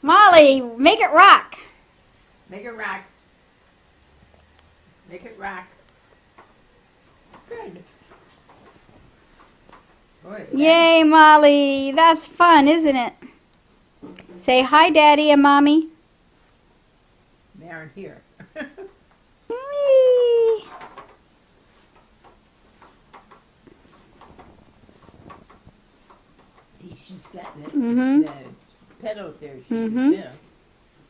Molly, make it rock. Make it rock. Make it rock. Good. Boy, Yay, Molly. That's fun, isn't it? Say hi, Daddy and Mommy. They aren't here. Whee! See, she's got the Mhm. pedals there. She Mhm. can spin 'em.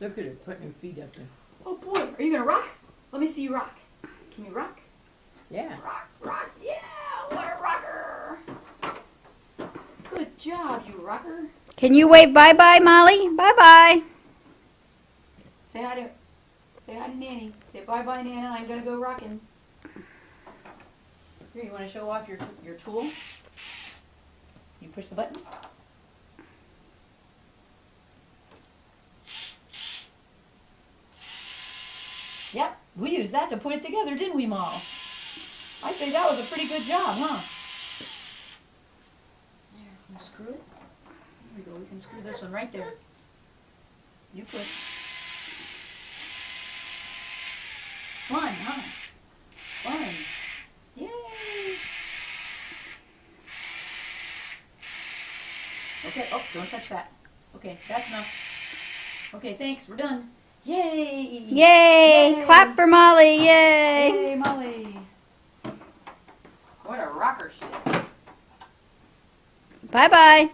Look at her putting her feet up there. Oh boy, are you gonna rock? Let me see you rock. Can you rock? Yeah. Rock, rock, yeah! What a rocker! Good job, you rocker. Can you wave bye-bye, Molly? Bye-bye. Say hi to Nanny. Say bye bye, Nana. I'm gonna go rocking. Here, you want to show off your tool? You push the button. Yep, we used that to put it together, didn't we, Mom? I say that was a pretty good job, huh? There, can you screw it? There we go. We can screw this one right there. You put. Fun, huh? Fun. Yay! Okay, oh, don't touch that. Okay, that's enough. Okay, thanks, we're done. Yay! Yay! Yay. Clap for Molly. Yay! Yay, Molly! What a rocker she is. Bye-bye.